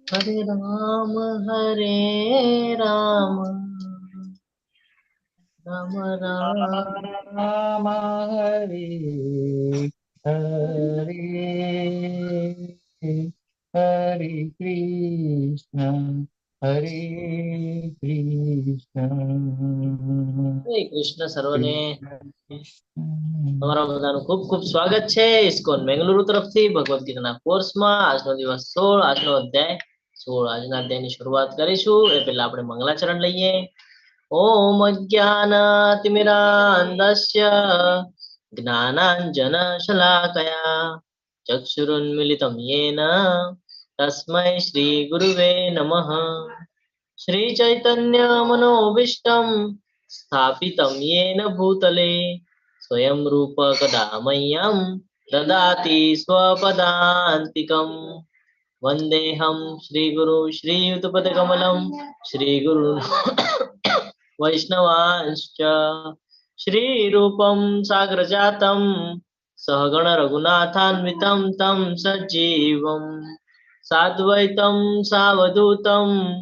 हरे राम राम राम राम हरे हरे हरे कृष्ण हरे कृष्ण હરે કૃષ્ણ સર્વને कृष्ण તમારા બધાનું ખૂબ ખૂબ સ્વાગત છે ઇસ્કોન બેંગલુરુ તરફથી ભગવદ ગીતાના કોર્સમાં આજનો દિવસ 16 આજનો અધ્યાય 16 આજના અધ્યાયની શરૂઆત કરીશું એ પહેલા આપણે મંગલાચરણ લઈએ ઓમ અજ્ઞાનાતિમિરાન્ધસ્ય જ્ઞાનાંજન શલાકયા ચક્ષુરુન્મિલિतं येन તસ્मै શ્રી ગુરુવે નમઃ શ્રી ચૈતન્ય મનોભીષ્ટં સ્થાપિतं येन भूतले स्वयं रूप कदा मह्यं ददाति स्वपदान्तिकम् वन्देऽहं श्रीगुरु श्रीयुतपदकमलं श्रीगुरु वैष्णवांश्च श्रीरूपं साग्रजातं सहगण रघुनाथान्वितं तं सजीवं साद्वैतं सावधूतं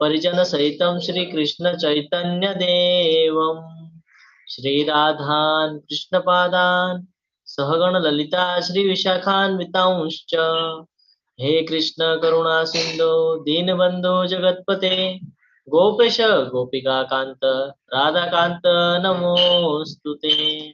परिजनसहितं श्रीकृष्ण चैतन्यदेवं श्रीराधान् कृष्णपादान् सहगण ललिता श्रीविशाखान्वितांश्च हे कृष्ण करुणा सिन्धो दीनबन्धो जगत्पते गोपेश गोपिका कांत राधाकांत नमोस्तुते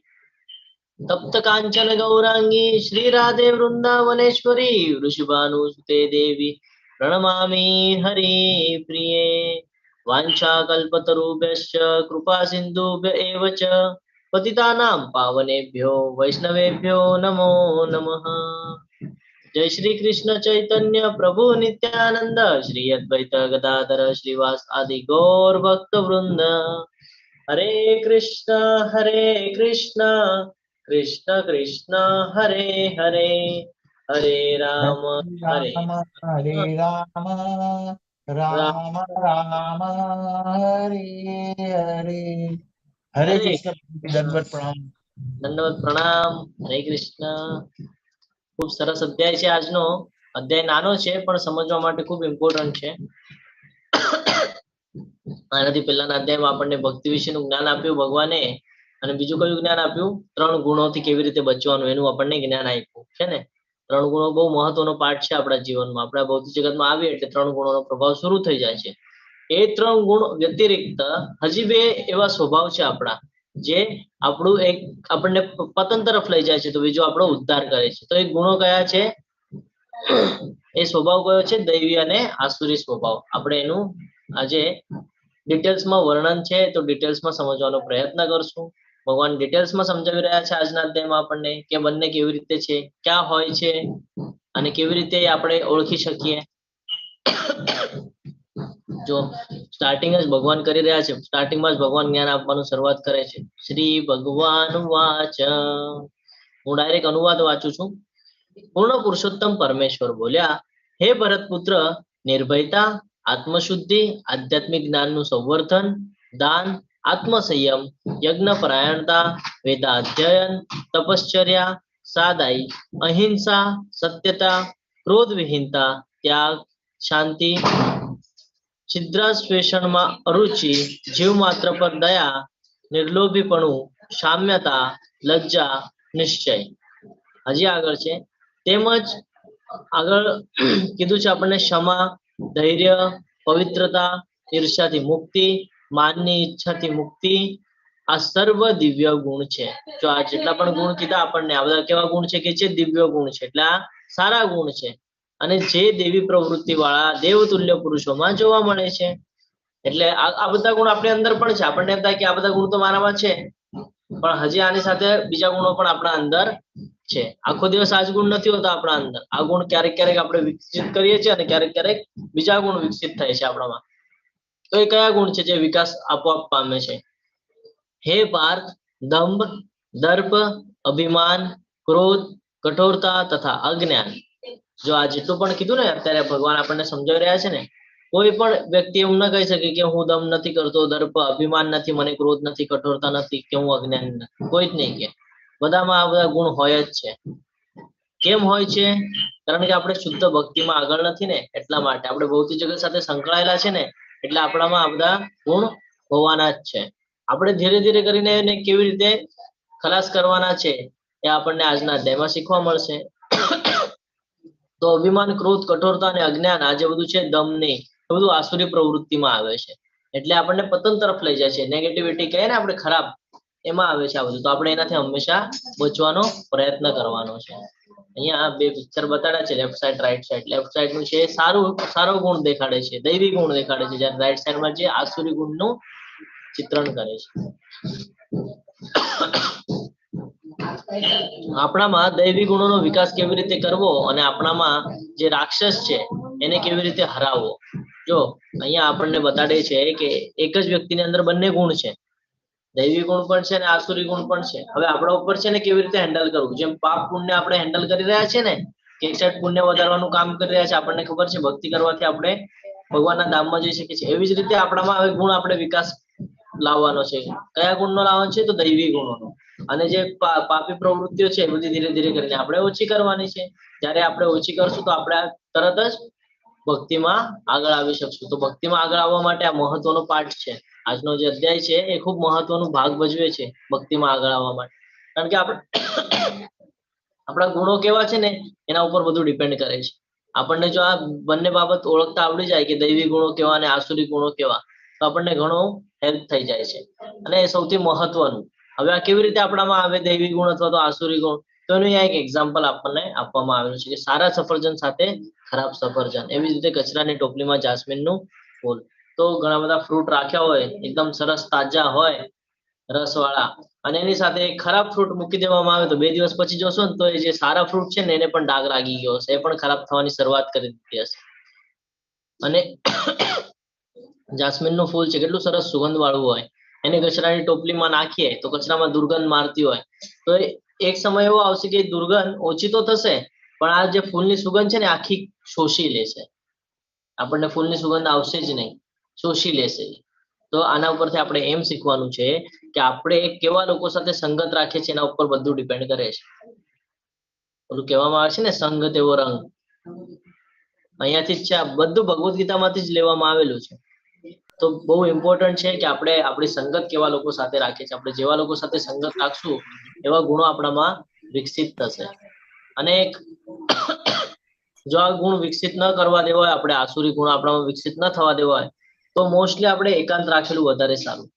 तप्त कांचन गौरांगी श्री राधे वृंदावनेश्वरी वृषभानुसुते देवी प्रणमामि हरि प्रिये वाञ्छाकल्पतरुभ्यश्च कृपा सिन्धुभ्य एव च पतितानां पावनेभ्यो वैष्णवेभ्यो नमो नमः जय श्री कृष्ण चैतन्य प्रभु नित्यानंद श्री अद्वैत गदाधर श्रीवास आदि गौर भक्त वृंद हरे कृष्ण कृष्ण कृष्ण हरे हरे हरे राम हरे राम हरे राम राम राम राम हरे हरे हरे हरे कृष्ण दंडवत प्रणाम दंडवत प्रणाम हरे कृष्ण खूब सरस अध्याय છે આજનો અધ્યાય નાનો છે પણ સમજવા માટે ખૂબ ઇમ્પોર્ટન્ટ છે આનાથી પહેલાના અધ્યાયમાં આપણને ભક્તિ વિશેનું જ્ઞાન આપ્યું ભગવાને અને બીજું કયું જ્ઞાન આપ્યું ત્રણ ગુણોથી કેવી રીતે બચવાનું એનું આપણને જ્ઞાન આપ્યું છે ને ત્રણ ગુણો બહુ મહત્વનો પાર્ટ છે આપણા જીવનમાં આપણા ભૌતિક જગતમાં આવીએ એટલે ત્રણ ગુણોનો પ્રભાવ શરૂ થઈ જાય છે એ ત્રણ ગુણ વ્યતિરિક્ત હજી બે એવા સ્વભાવ છે આપણા જે આપણું એક આપણને પતન તરફ લઈ જાય છે તો બીજો આપણો ઉદ્ધાર કરે છે તો એ ગુણો કયા છે એ સ્વભાવ કયો છે દૈવી અને આસુરી સ્વભાવ આપણે એનું આજે ડિટેલ્સમાં વર્ણન છે તો ડિટેલ્સમાં સમજવાનો પ્રયત્ન કરશું ભગવાન ડિટેલ્સમાં સમજાવી રહ્યા છે આજના અધ્યાયમાં આપણને કે બંને કેવી રીતે છે ક્યાં હોય છે અને કેવી રીતે આપણે ઓળખી શકીએ જો સ્ટાર્ટિંગ જ ભગવાન કરી રહ્યા છે સ્ટાર્ટિંગમાં જ ભગવાન જ્ઞાન આપવાનું શરૂઆત કરે છે શ્રી ભગવાન વાચ હું ડાયરેક્ટ અનુવાદ વાંચું છું પૂર્ણ પુરુષોત્તમ પરમેશ્વર બોલ્યા હે ભરત પુત્ર નિર્ભયતા આત્મશુદ્ધિ આધ્યાત્મિક જ્ઞાનનું સંવર્ધન દાન આત્મસંયમ યજ્ઞ પરાયણતા વેદાધ્યયન તપશ્ચર્યા સાદાઈ અહિંસા સત્યતા ક્રોધ વિહીનતા ત્યાગ શાંતિ છિદ્રાસ્વેષણમાં અરુચિ જીવ માત્ર પર દયા નિર્લોભીપણું સામ્યતા લજ્જા નિશ્ચય હજી આગળ છે તેમજ આગળ કીધું છે આપણને ક્ષમા ધૈર્ય પવિત્રતા ઈર્ષ્યાથી મુક્તિ માનની ઈચ્છાથી મુક્તિ આ સર્વ દિવ્ય ગુણ છે જો આ જેટલા પણ ગુણ કીધા આપણને આ બધા કેવા ગુણ છે કે જે દિવ્ય ગુણ છે એટલે આ સારા ગુણ છે અને જે દેવી પ્રવૃત્તિ વાળા દેવતુલ્ય પુરુષોમાં જોવા મળે છે એટલે આ બધા ગુણ આપણી અંદર પણ છે આપણને એમ થાય કે આ બધા ગુણ તો મારામાં છે પણ હજી આની સાથે બીજા ગુણો પણ આપણા અંદર છે આખો દિવસ આ જ ગુણ નથી હોતા આપણા અંદર આ ગુણ ક્યારેક ક્યારેક આપણે વિકસિત કરીએ છીએ અને ક્યારેક ક્યારેક બીજા ગુણ વિકસિત થાય છે આપણામાં તો એ કયા ગુણ છે જે વિકાસ આપોઆપ પામે છે હે પાર્થ દંભ દર્પ અભિમાન ક્રોધ કઠોરતા તથા અજ્ઞાન જો આ જેટલું પણ કીધું ને અત્યારે ભગવાન આપણને સમજાવી રહ્યા છે ને કોઈ પણ વ્યક્તિ એવું ન કહી શકે કે હું દમ નથી કરતો દર્પ અભિમાન નથી મને ક્રોધ નથી કઠોરતા નથી કે હું અજ્ઞાન નથી કોઈ જ નહીં કે બધામાં આ બધા ગુણ હોય જ છે કેમ હોય છે? કારણ કે આપણે શુદ્ધ ભક્તિમાં આગળ નથી ને, એટલા માટે. આપણે ભૌતિક જગત સાથે સંકળાયેલા છે ને, એટલે આપણામાં આ બધા ગુણ હોવાના જ છે. આપણે ધીરે ધીરે કરીને એને કેવી રીતે ખલાસ કરવાના છે એ આપણને આજના અધ્યાયમાં શીખવા મળશે. તો અભિમાન, ક્રોધ, કઠોરતા અને અજ્ઞાન આ જે બધું છે, દમ નહીં, એ બધું આસુરી પ્રવૃત્તિમાં આવે છે. એટલે આપણને પતન તરફ લઈ જાય છે. નેગેટિવિટી કહે ને આપણે, ખરાબ, એમાં આવે છે આ બધું. તો આપણે એનાથી હંમેશા બચવાનો પ્રયત્ન કરવાનો છે. અહીંયા આ બે પિક્ચર બતાડ્યા છે, left side, right side. Left side નું છે સારો ગુણ દેખાડે છે, દૈવી ગુણ દેખાડે છે, જ્યારે રાઈટ સાઈડમાં જે આસુરી ગુણનું ચિત્રણ કરે છે. આપણામાં દૈવી ગુણોનો વિકાસ કેવી રીતે કરવો અને આપણામાં જે રાક્ષસ છે એને કેવી રીતે હરાવવો. જો અહીંયા આપણને બતાડે છે કે એક જ વ્યક્તિની અંદર બંને ગુણ છે, દૈવી ગુણ પણ છે અને આસુરી ગુણ પણ છે. હવે આપણા ઉપર છે ને કેવી રીતે હેન્ડલ કરવું. જેમ પાપ પુણ્ય આપણે હેન્ડલ કરી રહ્યા છે ને, કે એક સાઈડ પુણ્ય વધારવાનું કામ કરી રહ્યા છે, આપણને ખબર છે ભક્તિ કરવાથી આપણે ભગવાનના ધામમાં જઈ શકીએ છીએ. એવી જ રીતે આપણામાં હવે ગુણ આપણે વિકાસ લાવવાનો છે. કયા ગુણનો લાવવાનો છે? તો દૈવી ગુણોનો. અને જે પાપી પ્રવૃત્તિઓ છે એ બધી ધીરે ધીરે કરીને આપણે ઓછી કરવાની છે. જ્યારે આપણે ઓછી કરશું તો આપણે તરત જ ભક્તિમાં આગળ આવી શકશું. તો ભક્તિમાં આગળ આવવા માટે આ મહત્વનો પાઠ છે. આજનો જે અધ્યાય છે એ ખૂબ મહત્વનો ભાગ ભજવે છે ભક્તિમાં આગળ આવવા માટે. કારણ કે આપણા ગુણો કેવા છે ને એના ઉપર બધું ડિપેન્ડ કરે છે. આપણને જો આ બંને બાબત ઓળખતા આવડી જાય કે દૈવી ગુણો કેવા અને આસુરી ગુણો કેવા, તો આપણને ઘણો હેલ્પ થઈ જાય છે. અને એ સૌથી મહત્વનું. હવે આ કેવી રીતે આપણામાં આવે દૈવી ગુણ અથવા તો આસુરી ગુણ? તો એનું અહીંયા એક એક્ઝામ્પલ આપણને આપવામાં આવેલું છે કે સારા સફરજન સાથે ખરાબ સફરજન. એવી જ રીતે કચરાની ટોપલીમાં જાસ્મીનનું ફૂલ. તો ઘણા બધા ફ્રૂટ રાખ્યા હોય, એકદમ સરસ તાજા હોય, રસવાળા, અને એની સાથે ખરાબ ફ્રૂટ મૂકી દેવામાં આવે તો 2 દિવસ પછી જોશો ને તો એ જે સારા ફ્રૂટ છે ને એને પણ ડાઘ લાગી ગયો હશે, એ પણ ખરાબ થવાની શરૂઆત કરી દીધી હશે. અને જાસ્મીનનું ફૂલ છે, કેટલું સરસ સુગંધ વાળું હોય, એને કચરાની ટોપલીમાં નાખીએ તો કચરામાં દુર્ગંધ મારતી હોય, તો એક સમય એવો આવશે કે દુર્ગંધ ઓછી તો થશે, પણ આ જે ફૂલની સુગંધ છે ને આખી શોષી લેશે. આપણને ફૂલની સુગંધ આવશે જ નહીં, શોષી લેશે. તો આના ઉપરથી આપણે એમ શીખવાનું છે કે આપણે કેવા લોકો સાથે સંગત રાખીએ છીએ એના ઉપર બધું ડિપેન્ડ કરે છે. ઓલું કહેવામાં આવે છે ને, સંગ તેવો રંગ. અહીંયાથી જ છે આ બધું, ભગવદ્ ગીતામાંથી જ લેવામાં આવેલું છે. તો બહુ ઇમ્પોર્ટન્ટ છે કે આપણે આપણી સંગત કેવા લોકો સાથે રાખીએ છીએ. આપણે જેવા લોકો સાથે સંગત રાખશું એવા ગુણો આપણામાં વિકસિત થશે. અને જો આ ગુણ વિકસિત ન કરવા દેવા હોય, આપણે આસુરી ગુણ આપણામાં વિકસિત ન થવા દેવા હોય, તો મોસ્ટલી આપણે એકાંત રાખેલું વધારે સારું.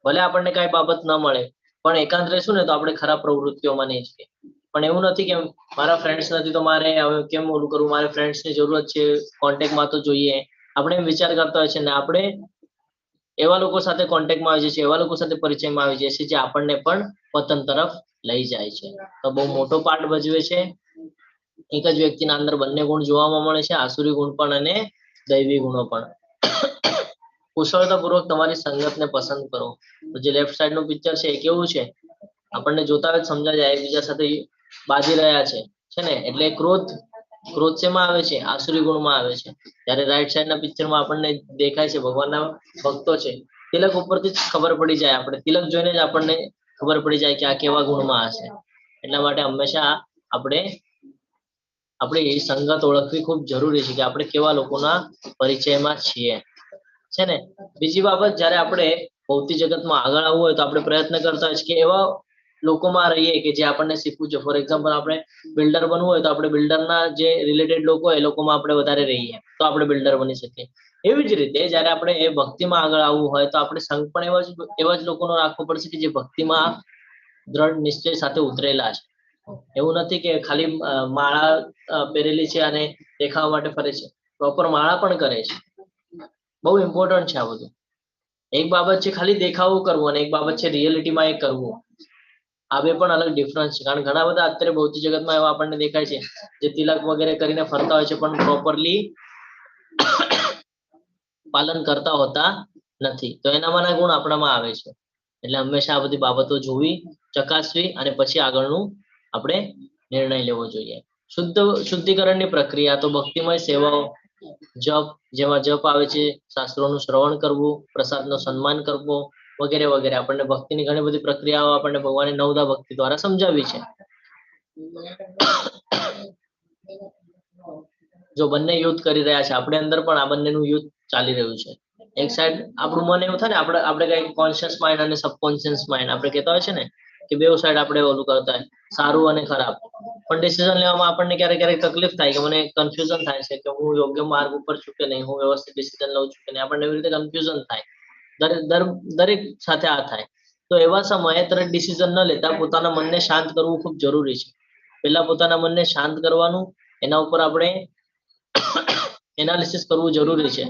ભલે આપણને કઈ બાબત ન મળે, પણ એકાંત રહેશું ને તો આપણે ખરાબ પ્રવૃત્તિઓમાં નહીં જઈએ. પણ એવું નથી કે મારા ફ્રેન્ડ્સ નથી તો મારે હવે કેમ ઓલું કરવું, મારે ફ્રેન્ડ્સની જરૂરત છે, કોન્ટેક્ટમાં તો જોઈએ, આપણે એમ વિચાર કરતા હોય છે. ને આપણે એવા લોકો સાથે કોન્ટેક્ટમાં આવી જઈએ છીએ, એવા લોકો સાથે પરિચયમાં આવી જઈએ છીએ જે આપણને પણ પતન તરફ લઈ જાય છે. તો બહુ મોટો પાર્ટ ભજવે છે. એક જ વ્યક્તિના અંદર બંને ગુણ જોવામાં મળે છે, આસુરી ગુણ પણ અને દૈવી ગુણો પણ. કુશળતાપૂર્વક તમારી સંગતને પસંદ કરો. તો જે લેફ્ટ સાઈડ નું પિક્ચર છે એ કેવું છે, આપણને જોતા જ સમજાય જાય એકબીજા સાથે બાજી રહ્યા છે ને. એટલે ક્રોધ શેમાં આવે છે? આસુરી ગુણમાં આવે છે. ત્યારે રાઈટ સાઈડ ના પિક્ચરમાં આપણને દેખાય છે ભગવાનના ભક્તો છે. તિલક ઉપરથી જ ખબર પડી જાય, આપણે તિલક જોઈને જ આપણને ખબર પડી જાય કે આ કેવા ગુણમાં હશે. એટલા માટે હંમેશા આપણે આપણી સંગત ઓળખવી ખૂબ જરૂરી છે કે આપણે કેવા લોકોના પરિચયમાં છીએ, છે ને. બીજી બાબત, જ્યારે આપણે ભૌતિક જગતમાં આગળ આવવું હોય તો આપણે પ્રયત્ન કરતા હોય કે એવા લોકોમાં રહીએ કે જે આપણને શીખવું છે. ફોર એક્ઝામ્પલ, આપણે બિલ્ડર બનવું હોય તો આપણે બિલ્ડરના જે રિલેટેડ લોકો હોય એ લોકોમાં આપણે વધારે રહીએ તો આપણે બિલ્ડર બની શકીએ. એવી જ રીતે જ્યારે આપણે એ ભક્તિમાં આગળ આવવું હોય તો આપણે સંગ પણ એવા જ લોકોનો રાખવો પડશે કે જે ભક્તિમાં દ્રઢ નિશ્ચય સાથે ઉતરેલા છે. એવું નથી કે ખાલી માળા પહેરેલી છે અને દેખાવા માટે ફરે છે, પ્રોપર માળા પણ કરે છે. બહુ ઇમ્પોર્ટન્ટ છે આ બધું. એક બાબત છે ખાલી દેખાવું કરવું અને એક બાબત છે રિયલિટીમાં એ કરવું. આ બે પણ અલગ ડિફરન્સ છે. કારણ ઘણા બધા અત્યારે ભૌતિક જગતમાં એવા આપણને દેખાય છે જે તિલક વગેરે કરીને ફરતા હોય છે પણ પ્રોપરલી પાલન કરતા હોતા નથી. તો એનામાંના ગુણ આપણામાં આવે છે. એટલે હંમેશા આ બધી બાબતો જોવી, ચકાસવી અને પછી આગળનું આપણે નિર્ણય લેવો જોઈએ. શુદ્ધિકરણની પ્રક્રિયા તો ભક્તિમય સેવાઓ, જપ, જેમાં જપ આવે છે, શાસ્ત્રોનું શ્રવણ કરવું, પ્રસાદનો સન્માન કરવો વગેરે વગેરે. આપણને ભક્તિની ઘણી બધી પ્રક્રિયાઓ આપણને ભગવાને નવદા ભક્તિ દ્વારા સમજાવી છે. જો બંને યુદ્ધ કરી રહ્યા છે, આપણે અંદર પણ આ બંનેનું યુદ્ધ ચાલી રહ્યું છે. એક સાઈડ આપણું મન એવું થાય ને, આપણે કઈ કોન્શિયસ માઇન્ડ અને સબકોન્શિયસ માઇન્ડ આપણે કહેતા હોય છે ને કે બેઉ સાઈડ આપણે ઓલું કરતા હોય, સારું અને ખરાબ. પણ ડિસિઝન લેવામાં આપણને ક્યારેક ક્યારેક તકલીફ થાય કે મને કન્ફ્યુઝન થાય છે કે હું યોગ્ય માર્ગ ઉપર છું કે નહીં, હું વ્યવસ્થિત ડિસિઝન લઉં છું કે નહીં. આપણને એવી રીતે કન્ફ્યુઝન થાય. દરેક સાથે આ થાય. તો એવા સમયે તરત ડિસિઝન ન લેતા પોતાના મનને શાંત કરવું ખૂબ જરૂરી છે. પહેલા પોતાના મનને શાંત કરવાનું, એના ઉપર આપણે એનાલિસિસ કરવું જરૂરી છે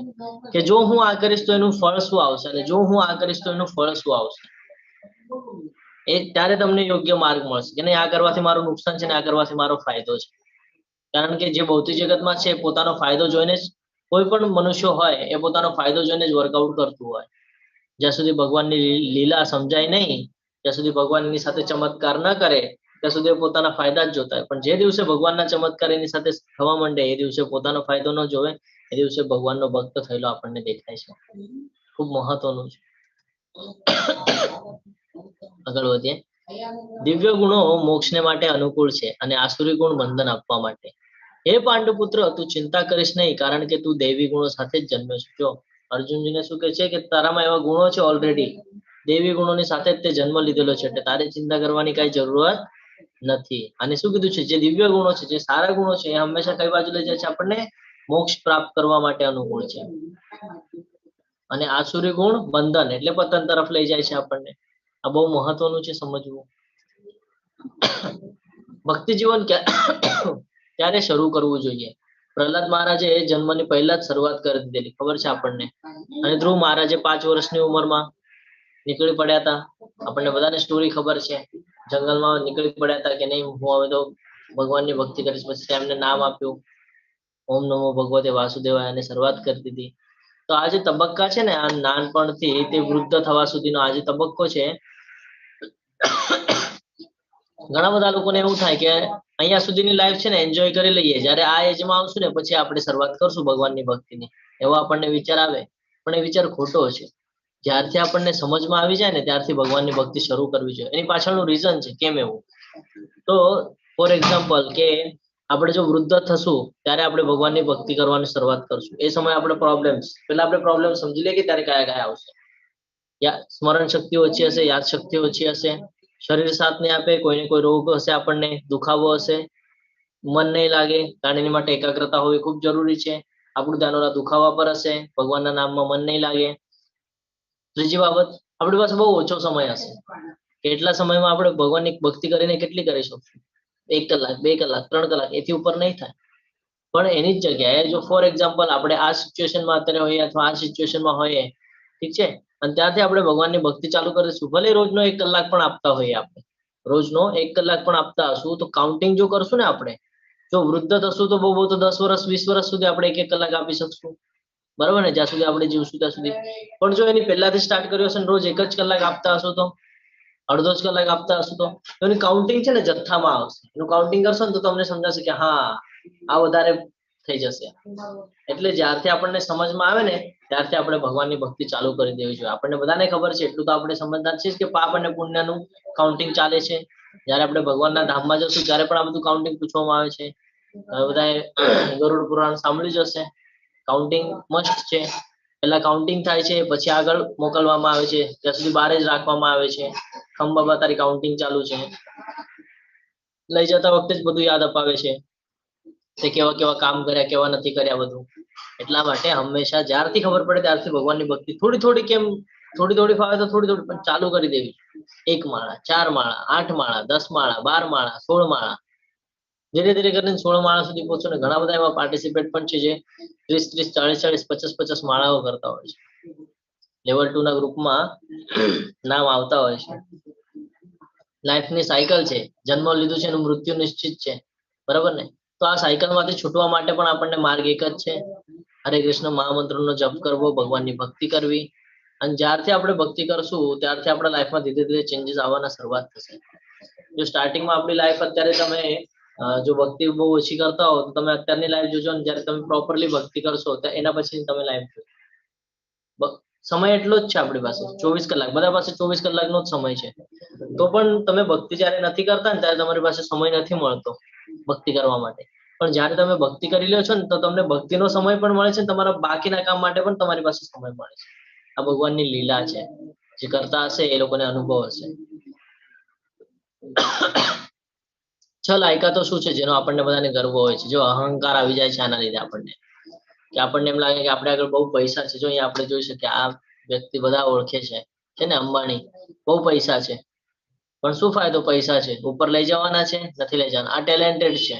કે જો હું આ કરીશ તો એનું ફળ શું આવશે, અને જો હું આ કરીશ તો એનું ફળ શું આવશે. એ ત્યારે તમને યોગ્ય માર્ગ મળશે કે નહીં આ કરવાથી મારું નુકસાન છે ને આ કરવાથી મારો ફાયદો છે. કારણ કે જે ભૌતિક જગતમાં છે પોતાનો ફાયદો જોઈને જ કોઈ પણ મનુષ્ય હોય એ પોતાનો ફાયદો જોઈને જ વર્કઆઉટ કરતું હોય. જ્યાં સુધી ભગવાનની લીલા સમજાય નહીં, જ્યાં સુધી ભગવાન એની સાથે ચમત્કાર ન કરે ત્યાં સુધી એ પોતાના ફાયદા જ જોતા હોય. પણ જે દિવસે ભગવાનના ચમત્કાર એની સાથે થવા માંડે એ દિવસે પોતાનો ફાયદો ન જોવે, એ દિવસે ભગવાનનો ભક્ત થયેલો આપણને દેખાય છે. ખૂબ મહત્વનું છે. આગળ વધીએ. દિવ્ય ગુણો મોક્ષને માટે અનુકૂળ છે અને આસુરી ગુણ બંધન આપવા માટે. હે પાંડુપુત્ર, તું ચિંતા કરીશ નહીં, કારણ કે તું દૈવી ગુણો સાથે જ જન્મ્યો છે. જો અર્જુનજીને શું કહે છે કે તારામાં એવા ગુણો છે ઓલરેડી, દૈવી ગુણોની સાથે જ તે જન્મ લીધેલો છે, એટલે તારે ચિંતા કરવાની કઈ જરૂરત નથી. અને શું કીધું છે, જે દિવ્ય ગુણો છે, જે સારા ગુણો છે, એ હંમેશા કઈ બાજુ લઈ જાય છે આપણને? મોક્ષ પ્રાપ્ત કરવા માટે અનુકૂળ છે. અને આસુરી ગુણ બંધન એટલે પતન તરફ લઈ જાય છે આપણને. આ બહુ મહત્વનું છે સમજવું. ભક્તિ જીવન ક્યારે શરૂ કરવું જોઈએ? પ્રહલાદ મહારાજે જન્મની પહેલા જ શરૂઆત કરી દીધેલી, ખબર છે આપણને. અને ધ્રુવ મહારાજે 5 વર્ષની ઉંમરમાં નીકળી પડ્યા હતા. આપણને બધાને સ્ટોરી ખબર છે. જંગલમાં નીકળી પડ્યા હતા કે નહીં હું હવે તો ભગવાનની ભક્તિ કરીશ. પછી એમને નામ આપ્યું ઓમ નમો ભગવતે વાસુદેવાય, અને શરૂઆત કરી દીધી. તો આ જે તબક્કા છે ને, આ નાનપણથી તે વૃદ્ધ થવા સુધીનો આ જે તબક્કો છે, ઘણા બધા લોકોને એવું થાય કે અહીંયા સુધીની લાઈફ છે ને એન્જોય કરી લઈએ, જ્યારે આ એજમાં આવશું ને પછી આપણે શરૂઆત કરશું ભગવાનની ભક્તિની, એવો આપણને વિચાર આવે. પણ એ વિચાર ખોટો છે. જ્યારથી આપણને સમજમાં આવી જાય ને ત્યારથી ભગવાનની ભક્તિ શરૂ કરવી જોઈએ. એની પાછળનું રીઝન છે કેમ એવું. તો ફોર એક્ઝામ્પલ કે આપણે જો વૃદ્ધ થશું ત્યારે આપણે ભગવાનની ભક્તિ કરવાની શરૂઆત કરશું. એ સમયે આપણે પેલા આપણે પ્રોબ્લેમ સમજી લઈએ કે ત્યારે કયા કયા આવશે. સ્મરણ શક્તિ ઓછી હશે, યાદ શક્તિ ઓછી હશે, શરીર સાથ નહીં આપે, કોઈને કોઈ રોગ હશે, આપણને દુખાવો હશે, મન નહીં લાગે, કારણ એની માટે એકાગ્રતા હોવી ખૂબ જરૂરી છે. આપણું ધ્યાન ઓલા દુખાવા પર હશે, ભગવાનના નામમાં મન નહીં લાગે. ત્રીજી બાબત, આપણી પાસે બહુ ઓછો સમય હશે. કેટલા સમયમાં આપણે ભગવાનની ભક્તિ કરીને કેટલી કરી શકશું? 1 કલાક, 2 કલાક, 3 કલાક, એથી ઉપર નહીં થાય. પણ એની જ જગ્યાએ જો ફોર એક્ઝામ્પલ આપણે આ સિચ્યુએશનમાં અત્યારે હોઈએ અથવા આ સિચ્યુએશનમાં હોઈએ, ઠીક છે, અને ત્યાંથી આપણે ભગવાનની ભક્તિ ચાલુ કરીશું, ભલે રોજનો 1 કલાક પણ આપતા હોઈએ, આપણે રોજનો 1 કલાક પણ આપતા હશું, તો કાઉન્ટિંગ જો કરશું ને આપણે, જો વૃદ્ધ થશું તો બહુ 10 વર્ષ 20 વર્ષ સુધી આપણે 1 કલાક આપી શકશું. બરાબર ને? જ્યાં સુધી આપણે જીવશું ત્યાં સુધી. પણ જો એની પહેલાથી સ્ટાર્ટ કર્યો હશે ને રોજ 1 જ કલાક આપતા હશો, તો અડધો જ કલાક આપતા હશો, તો એની કાઉન્ટિંગ છે ને જથ્થામાં આવશે. એનું કાઉન્ટિંગ કરશો ને તો તમને સમજાશે કે હા આ વધારે થઈ જશે. એટલે જ્યારથી આપણને સમજમાં આવે ને ત્યારથી આપણે ભગવાનની ભક્તિ ચાલુ કરી દેવી જોઈએ. આપણને બધાને ખબર છે, એટલું તો આપણે સમજદાર છીએ કે પાપ અને પુણ્યનું કાઉન્ટિંગ ચાલે છે. જયારે આપણે ભગવાનના ધામમાં જશું ત્યારે પણ આ બધું કાઉન્ટિંગ પૂછવામાં આવે છે. બધાએ ગરુડ પુરાણ સાંભળ્યું જ હશે. કાઉન્ટિંગ મસ્ટ છે. પેલા કાઉન્ટિંગ થાય છે, પછી આગળ મોકલવામાં આવે છે, ત્યાં સુધી બહાર જ રાખવામાં આવે છે. ખંભાબા તારી કાઉન્ટિંગ ચાલુ છે. લઈ જતા વખતે જ બધું યાદ અપાવે છે તે કેવા કેવા કામ કર્યા, કેવા નથી કર્યા, બધું. એટલા માટે હંમેશા જ્યારથી ખબર પડે ત્યારથી ભગવાનની ભક્તિ થોડી થોડી, કેમ થોડી ફાવે તો થોડી પણ ચાલુ કરી દેવી. 1 માળા, 4 માળા, 8 માળા, 10 માળા, 12 માળા, 16 માળા, ધીરે ધીરે કરીને 16 માળા સુધી પહોંચો ને. ઘણા બધા એવા પાર્ટિસિપેટ પણ છે જે 30 40 50 માળાઓ કરતા હોય છે. લેવલ 2 ના ગ્રુપમાં નામ આવતા હોય છે. લાઈફની સાયકલ છે, જન્મ લીધું છે એનું મૃત્યુ નિશ્ચિત છે, બરાબર ને? તો આ સાયકલ માંથી છૂટવા માટે પણ આપણને માર્ગ એક જ છે, હરે કૃષ્ણ મહામંત્રનો જપ કરવો, ભગવાનની ભક્તિ કરવી. અને જ્યારથી આપણે ભક્તિ કરશું ત્યારથી આપણા લાઈફમાં ધીરે ધીરે ચેન્જીસ આવવાના શરૂઆત થશે. જો સ્ટાર્ટિંગમાં આપણી લાઈફ અત્યારે તમે જો ભક્તિ બહુ ઓછી કરતા હો તો તમે અત્યારની લાઈફ જોજો, ને જ્યારે તમે પ્રોપરલી ભક્તિ કરશો તો એના પછી તમે લાઈફ જોજો. સમય એટલો જ છે આપણી પાસે, 24 કલાક. બધા પાસે 24 કલાકનો જ સમય છે. તો પણ તમે ભક્તિ જ્યારે નથી કરતા ને ત્યારે તમારી પાસે સમય નથી મળતો ભક્તિ કરવા માટે. પણ જ્યારે તમે ભક્તિ કરી લ્યો છો ને તો તમને ભક્તિનો સમય પણ મળે છે, તમારા બાકીના કામ માટે પણ તમારી પાસે સમય મળે છે. આ ભગવાનની લીલા છે, જે કરતા હશે એ લોકોને અનુભવ હશે. છ લાયકાતો શું છે જેનો આપણને બધાને ગર્વ હોય છે? જો અહંકાર આવી જાય છે આના લીધે આપણને, કે આપણને એમ લાગે કે આપણે આગળ બહુ પૈસા છે. જો અહીંયા આપણે જોઈ શકીએ આ વ્યક્તિ બધા ઓળખે છે ને, અંબાણી, બહુ પૈસા છે. પણ શું ફાયદો પૈસા છે? ઉપર લઈ જવાના છે? નથી લઈ જવાના. આ ટેલેન્ટેડ છે,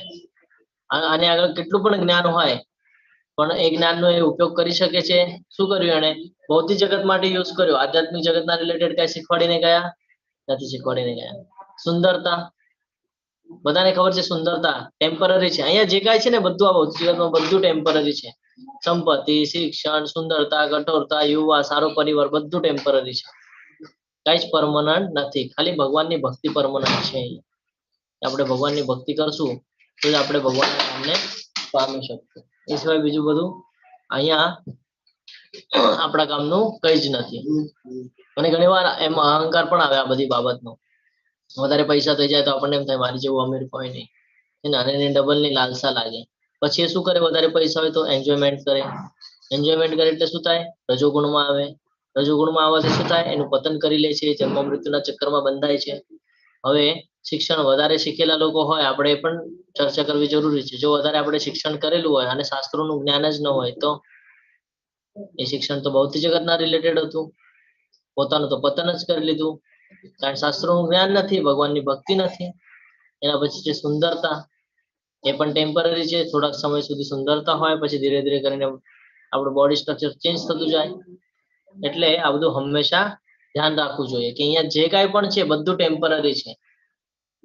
આને આગળ કેટલું પણ જ્ઞાન હોય પણ એ જ્ઞાનનો એ ઉપયોગ કરી શકે છે? શું કર્યું એને? ભૌતિક જગત માટે યુઝ કર્યો. આધ્યાત્મિક જગતના રિલેટેડ કઈ શીખવાડીને ગયા? નથી શીખવાડીને ગયા. સુંદરતા, બધાને ખબર છે સુંદરતા ટેમ્પરરી છે. અહીંયા જે કાંઈ છે ને બધું આ ભૌતિક જગતમાં બધું ટેમ્પરરી છે. સંપત્તિ, શિક્ષણ, સુંદરતા, કઠોરતા, યુવા, સારો પરિવાર, બધું ટેમ્પરરી છે. કઈ જ પરમનન્ટ નથી. ખાલી ભગવાનની ભક્તિ પરમનન્ટ છે. આપણે ભગવાનની ભક્તિ કરશું તો જ આપણે ભગવાનના નામને પામી શકશું. એ સિવાય બીજું બધું અહીંયા આપણા કામનું કઈ જ નથી. અને ઘણી વાર એમાં અહંકાર પણ આવે આ બધી બાબતનો. વધારે પૈસા થઈ જાય તો આપણને એમ થાય મારી જેવું અમીર કોઈ નહીં, અને એને ડબલ ની લાલસા લાગે. પછી એ શું કરે? વધારે પૈસા હોય તો એન્જોયમેન્ટ કરે. એન્જોયમેન્ટ કરે એટલે શું થાય? રજોગુણમાં આવે. રજોગુણમાં આવવાથી શું થાય? એનું પતન કરી લે છે, જન્મ મૃત્યુના ચક્કરમાં બંધાય છે. હવે શિક્ષણ વધારે શીખેલા લોકો હોય, આપણે એ પણ ચર્ચા કરવી જરૂરી છે. જો વધારે આપણે શિક્ષણ કરેલું હોય અને શાસ્ત્રોનું જ્ઞાન જ ન હોય તો એ શિક્ષણ તો ભૌતિક જગતના રિલેટેડ હતું, પોતાનું તો પતન જ કરી લીધું. કારણ શાસ્ત્રોનું જ્ઞાન નથી, ભગવાનની ભક્તિ નથી. એના પછી છે સુંદરતા, એ પણ ટેમ્પરરી છે. થોડાક સમય સુધી સુંદરતા હોય, પછી ધીરે ધીરે કરીને આપણું બોડી સ્ટ્રક્ચર ચેન્જ થતું જાય. એટલે આ બધું હંમેશા ધ્યાન રાખવું જોઈએ કે અહીંયા જે કાંઈ પણ છે બધું ટેમ્પરરી છે.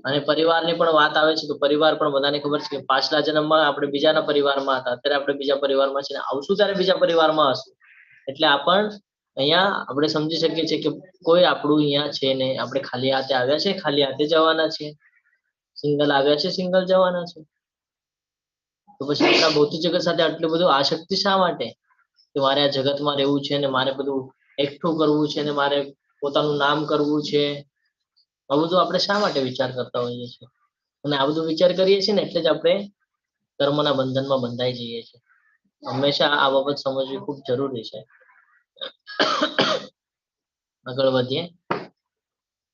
અને પરિવારની પણ વાત આવે છે તો પરિવાર પણ બધાને ખબર છે કે પાછલા જન્મમાં આપણે બીજાના પરિવારમાં હતા, અત્યારે આપણે બીજા પરિવારમાં છે, ને આવશું ત્યારે બીજા પરિવારમાં હશું. એટલે આ પણ અહીંયા આપણે સમજી શકીએ છીએ કે કોઈ આપણું અહીંયા છે ને, આપણે ખાલી હાથે આવ્યા છે, ખાલી હાથે જવાના છે. સિંગલ આવ્યા છે, સિંગલ જવાના છે. તો પછી આપણા ભૌતિક જગત સાથે આટલું બધું આસક્તિ શા માટે? કે મારે આ જગતમાં રહેવું છે ને મારે બધું એકઠું કરવું છે ને મારે પોતાનું નામ કરવું છે. આ બધું આપણે શા માટે વિચાર કરતા હોઈએ છીએ? અને આ બધું વિચાર કરીએ છીએ ને એટલે જ આપણે કર્મના બંધનમાં બંધાઈ જઈએ છીએ. હંમેશા આ બાબત સમજવી ખૂબ જરૂરી છે. આગળ વધીએ.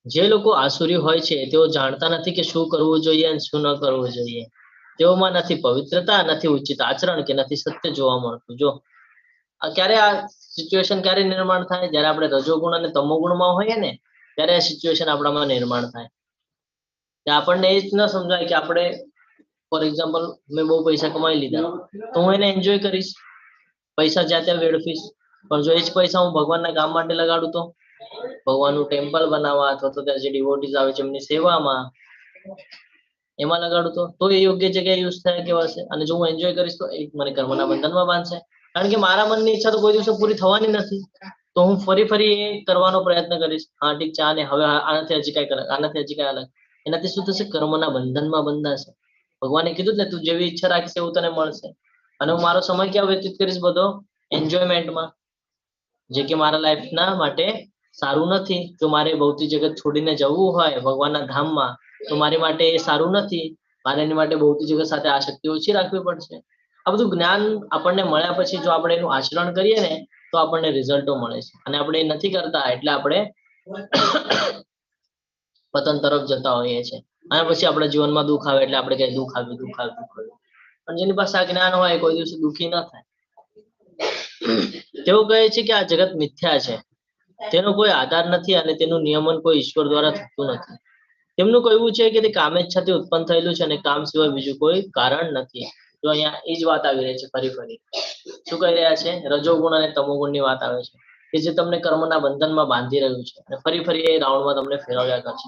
જે લોકો આસુરી હોય છે તેઓ જાણતા નથી કે શું કરવું જોઈએ અને શું ન કરવું જોઈએ. તેઓમાં નથી પવિત્રતા, નથી ઉચિત આચરણ, કે નથી સત્ય જોવા મળતું. જો ક્યારે આ સિચ્યુએશન ક્યારે નિર્માણ થાય? જ્યારે આપણે રજોગુણ અને તમોગુણમાં હોઈએ ને ત્યારે આ સિચ્યુએશન આપણામાં નિર્માણ થાય. કે આપણને એ જ ન સમજાય કે આપણે ફોર એક્ઝામ્પલ મેં બહુ પૈસા કમાઈ લીધા તો હું એને એન્જોય કરીશ, પૈસા જ્યાં ત્યાં વેડફીશ. પણ જો એ જ પૈસા હું ભગવાનના કામ માટે લગાડું તો ભગવાનનું ટેમ્પલ બનાવવા અથવા તો ત્યાં જે ડિવોટીઝ આવે છે એમની સેવામાં, એમાં લગાડું તો એ યોગ્ય જગ્યાએ યુઝ થાય કેવાશે. અને જો હું એન્જોય કરીશ તો એ મને કર્મના બંધનમાં બાંધશે. કારણ કે મારા મનની ઈચ્છા તો કોઈ દિવસે પૂરી થવાની નથી. તો હું ફરી ફરી એ કરવાનો પ્રયત્ન કરીશ. હા ઠીક છે, આને હવે આનાથી હજી કઈ કરે, આનાથી હજી કઈ અલગ. એનાથી શું થશે? કર્મના બંધનમાં બંધાશે. ભગવાને કીધું ને તું જેવી ઈચ્છા રાખીશ એવું તને મળશે. અને હું મારો સમય ક્યાં વ્યતીત કરીશ? બધો એન્જોયમેન્ટમાં, જે કે મારા લાઈફના માટે સારું નથી. જો મારે ભૌતિક જગત છોડીને જવું હોય ભગવાનના ધામમાં તો મારી માટે એ સારું નથી. મારે એની માટે ભૌતિક જગત સાથે આસક્તિ ઓછી રાખવી પડશે. આ બધું જ્ઞાન આપણને મળ્યા પછી જો આપણે એનું આચરણ કરીએ ને તો આપણને રિઝલ્ટો મળે છે. અને આપણે એ નથી કરતા એટલે આપણે પતન તરફ જતા હોઈએ છીએ. અને પછી આપણા જીવનમાં દુઃખ આવે એટલે આપણે કહીએ દુઃખ આવ્યું, દુઃખ આવ્યું, દુઃખ આવ્યું. પણ જેની પાસે આ જ્ઞાન હોય કોઈ દિવસ દુઃખી ન થાય. તેઓ કહે છે કે આ જગત મિથ્યા છે, તેનો કોઈ આધાર નથી અને તેનું નિયમન કોઈ ઈશ્વર દ્વારા થતું નથી. તેમનું કહેવું છે કે તે કામેચ્છાથી ઉત્પન્ન થયેલું છે અને કામ સિવાય બીજું કોઈ કારણ નથી. તો અહીંયા એ જ વાત આવી રહી છે ફરી ફરી. શું કહી રહ્યા છે? રજોગુણ અને તમોગુણ ની વાત આવે છે કે જે તમને કર્મના બંધનમાં બાંધી રહ્યું છે અને ફરી ફરી એ રાઉન્ડમાં તમને ફેરવ્યા કરશે.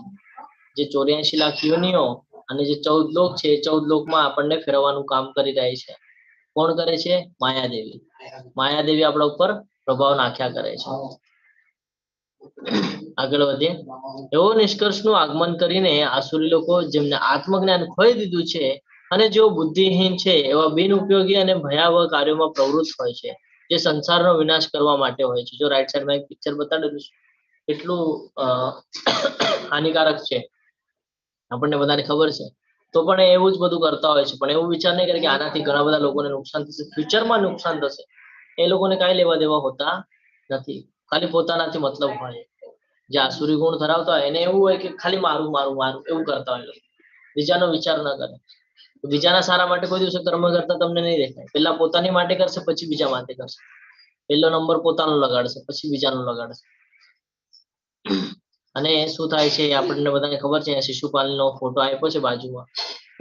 જે 84 લાખ યોનિઓ અને જે 14 લોક છે, 14 લોકમાં આપણને ફેરવવાનું કામ કરી રહી છે. કોણ કરે છે? માયાદેવી. માયાદેવી આપણા ઉપર પ્રભાવ નાખ્યા કરે છે. આગળ વધીએ. એવો નિષ્કર્ષનું આગમન કરીને આસુરી લોકો જેમને આત્મજ્ઞાન ખોઈ દીધું છે અને જેઓ બુદ્ધિહીન છે એવા બિનઉપયોગી અને ભયાવહ કાર્યોમાં પ્રવૃત્ત હોય છે, જે સંસારનો વિનાશ કરવા માટે હોય છે. જો રાઈટ સાઈડમાં એક પિક્ચર બતાડેલું છે કેટલું હાનિકારક છે આપણને બધાને ખબર છે, તો પણ એ એવું જ બધું કરતા હોય છે. પણ એવું વિચાર નહીં કરે કે આનાથી ઘણા બધા લોકોને નુકસાન થશે, ફ્યુચરમાં નુકસાન થશે. એ લોકોને કાંઈ લેવા દેવા હોતા નથી, ખાલી પોતાનાથી મતલબ હોય. જે આસુરી ગુણ ધરાવતા હોય એને એવું હોય કે ખાલી મારું મારું મારું એવું કરતા હોય લોકો. બીજાનો વિચાર ન કરે. બીજાના સારા માટે કોઈ દિવસે કર્મ કરતા તમને નહીં દેખાય. પહેલા પોતાની માટે કરશે, પછી બીજા માટે કરશે. પહેલો નંબર પોતાનો લગાડશે, પછી બીજાનો લગાડશે. અને શું થાય છે એ આપણને બધાને ખબર છે. શિશુપાલનો ફોટો આપ્યો છે બાજુમાં.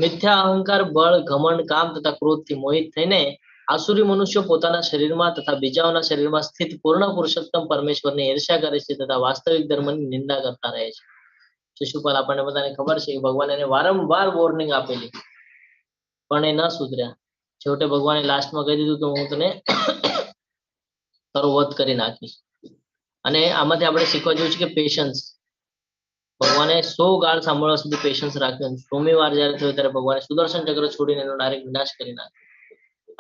મિથ્યા અહંકાર, બળ, ઘમંડ, કામ તથા ક્રોધથી મોહિત થઈને આસુરી મનુષ્યો પોતાના શરીરમાં તથા બીજાઓના શરીરમાં સ્થિત પૂર્ણ પુરુષોત્તમ પરમેશ્વરની ઈર્ષ્યા કરે છે તથા વાસ્તવિક ધર્મની નિંદા કરતા રહે છે. શિશુપાલ આપણને બધાને ખબર છે કે ભગવાન એને વારંવાર વોર્નિંગ આપેલી, પણ એ ન સુધર્યા. છેવટે ભગવાને લાસ્ટમાં કહી દીધું કે હું તને તારો વધ કરી નાખીશ. અને આમાંથી આપણે શીખવા જેવું છે કે પેશન્સ. ભગવાને 100 ગાળ સાંભળવા સુધી પેશન્સ રાખ્યું. 100મી વાર જ્યારે થયો ત્યારે ભગવાને સુદર્શન ચક્ર છોડીને એનો ડાયરેક્ટ વિનાશ કરી નાખ્યો.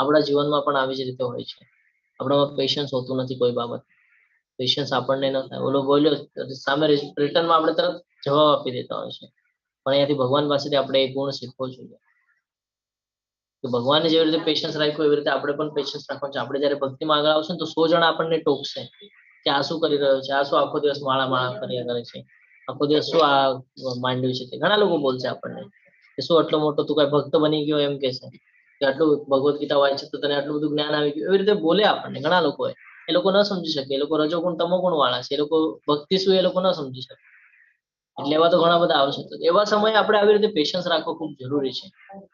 આપણા જીવનમાં પણ આવી જ રીતે હોય છે. આપણામાં પેશન્સ હોતું નથી કોઈ બાબત. પેશન્સ આપણને ન થાય. ઓલો બોલ્યો સામે રિટર્નમાં આપણે તરત જવાબ આપી દેતા હોય છે. પણ અહીંયાથી ભગવાન પાસેથી આપણે એ ગુણ શીખવો જોઈએ કે ભગવાને જેવી રીતે પેશન્સ રાખ્યું એવી રીતે આપણે પણ પેશન્સ રાખવાનું છે. આપણે જ્યારે ભક્તિમાં આગળ આવશે ને તો 100 જણા આપણને ટોકશે કે આ શું કરી રહ્યો છે, આ શું આખો દિવસ માળા માળા કર્યા કરે છે, આખો દિવસ શું આ માંડ્યું છે. ઘણા લોકો બોલશે આપણને કે શું આટલો મોટો તું કઈ ભક્ત બની ગયો એમ કે છે, કે આટલું ભગવત ગીતા વાંચે તો તને આટલું બધું જ્ઞાન આવી ગયું. એવી રીતે બોલે આપણને ઘણા લોકો. એ લોકો ન સમજી શકે. એ લોકો રજોગુણ તમોગુણ વાળા છે. એ લોકો ભક્તિ શું એ લોકો ન સમજી શકે. એટલે એવા તો ઘણા બધા આવશે. તો એવા સમયે આપણે આવી રીતે પેશન્સ રાખવો ખૂબ જરૂરી છે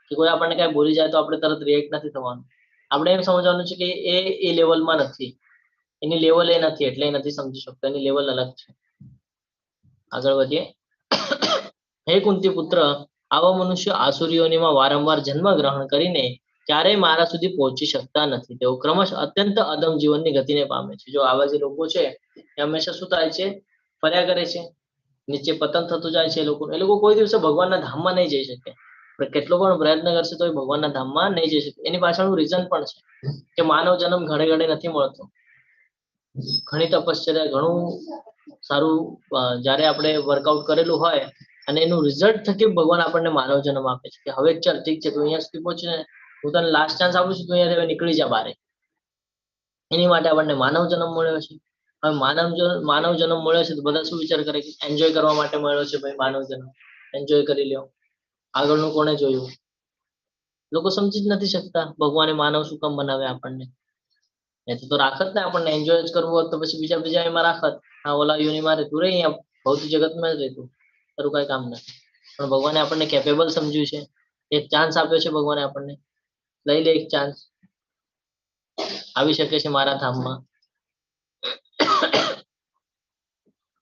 કે કોઈ આપણને કઈ બોલી જાય તો આપણે તરત રિએક્ટ નથી થવાનું. આપણે એમ સમજવાનું છે કે એ લેવલમાં નથી, એની લેવલ એ નથી એટલે એ નથી સમજી શકતો. એની લેવલ અલગ છે. આગળ વધીએ. હે કુંતી પુત્ર, આવા મનુષ્ય આસુરીઓનીમાં વારંવાર જન્મ ગ્રહણ કરીને ક્યારેય મારા સુધી પહોંચી શકતા નથી. તેઓ ક્રમશ અત્યંત અધમ જીવનની ગતિને પામે છે. જો આવા જે લોકો છે એ હંમેશા શું થાય છે, ફર્યા કરે છે, નીચે પતન થતું જાય છે. એ લોકો કોઈ દિવસે ભગવાનના ધામમાં નહીં જઈ શકે. પણ કેટલો પણ પ્રયત્ન કરશે તો એ ભગવાનના ધામમાં નહીં જઈ શકે. એની પાછળનું રીઝન પણ છે કે માનવ જન્મ ઘડે ઘડે નથી મળતો. ઘણી તપશ્ચર્યા, ઘણું સારું જ્યારે આપણે વર્કઆઉટ કરેલું હોય અને એનું રિઝલ્ટ થકી ભગવાન આપણને માનવ જન્મ આપે છે કે હવે ચાલ ઠીક છે તું અહીંયા સુધી પહોંચીને હું તને લાસ્ટ ચાન્સ આપું છું, તું અહીંયા નીકળી જા બારે. એની માટે આપણને માનવ જન્મ મળ્યો છે. હવે માનવ જન્મ મળ્યો છે તો બધા શું વિચાર કરે કે એન્જોય કરવા માટે મળ્યો છે ભાઈ માનવ જન્મ, એન્જોય કરી લ્યો. આગળનું કોણે જોયું? લોકો સમજી જ નથી શકતા ભગવાને માનવ શું કામ બનાવ્યા આપણને. તો રાખત ને આપણને એન્જોય જ કરવું હોત તો પછી બીજા એમાં રાખત. હા ઓલા યોનીમાં રહેતું રહે, અહીંયા ભૌતિક જગતમાં જ રહેતું, તારું કઈ કામ નથી. પણ ભગવાને આપણને કેપેબલ સમજ્યું છે. એક ચાન્સ આપ્યો છે ભગવાને આપણને. લઈ લે એક ચાન્સ, આવી શકે છે મારા ધામમાં.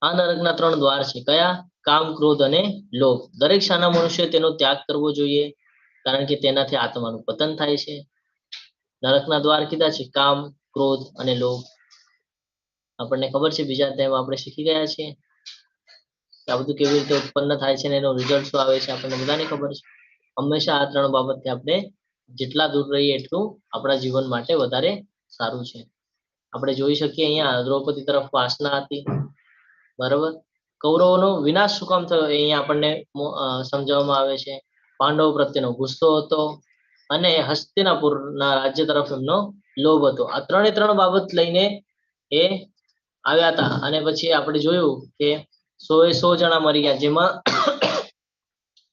આ નરકના 3 દ્વાર છે. કયા? કામ, ક્રોધ અને લોભ. દરેક શાના મનુષ્ય તેનો ત્યાગ કરવો જોઈએ, કારણ કે તેનાથી આત્માનું પતન થાય છે. નરકના દ્વાર કીધા છે કામ, ક્રોધ અને લોભ. આપણને ખબર છે બીજા અધ્યાયમાં આપણે શીખી ગયા છીએ આ બધું કેવી રીતે ઉત્પન્ન થાય છે અને એનો રિઝલ્ટ શું આવે છે. આપણને બધાને ખબર છે. હંમેશા આ 3 બાબતથી આપણે જેટલા દૂર રહીએ એટલું આપણા જીવન માટે વધારે સારું છે. આપણે જોઈ શકીએ અહીંયા દ્રૌપદી તરફ વાસના હતી, બરાબર. કૌરવોનો વિનાશ શું કામ થયો અહીંયા આપણને સમજાવવામાં આવે છે. પાંડવો પ્રત્યેનો ગુસ્સો હતો અને હસ્તિનાપુરના રાજ્ય તરફ એમનો લોભ હતો. આ 3 બાબત લઈને એ આવ્યા હતા. અને પછી આપણે જોયું કે 100 જણા મરી ગયા, જેમાં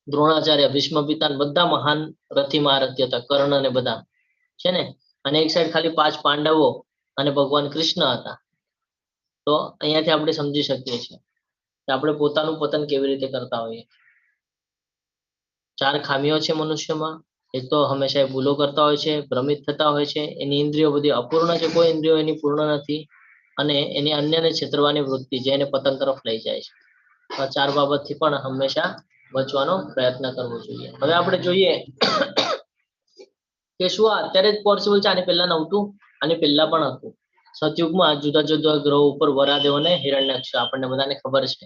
દ્રોણાચાર્ય, ભીષ્મ પિતામહ બધા મહાન રથી મહારથી હતા, કર્ણ અને બધા છે ને. અને એક સાઈડ ખાલી 5 પાંડવો અને ભગવાન કૃષ્ણ હતા. તો અહીંયાથી આપણે સમજી શકીએ છીએ કે આપણે પોતાનું પતન કેવી રીતે કરતા હોઈએ. 4 ખામીઓ છે મનુષ્યમાં. એક તો હંમેશા ભૂલો કરતા હોય છે, ભ્રમિત થતા હોય છે, એની ઇન્દ્રિયો બધી અપૂર્ણ છે, કોઈ ઇન્દ્રિયો એની પૂર્ણ નથી, અને એની અન્યને છેતરવાની વૃત્તિ જે એને પતન તરફ લઈ જાય છે. આ 4 બાબતથી પણ હંમેશા બચવાનો પ્રયત્ન કરવો જોઈએ. હવે આપણે જોઈએ કે શું અત્યારે જ પોસિબલ છે, આની પહેલા નહોતું, આની પહેલા પણ હતું. સતયુગમાં જુદા જુદા ગ્રહો ઉપર વરાદેવ અને હિરણ્યાક્ષ આપણને બધાને ખબર છે.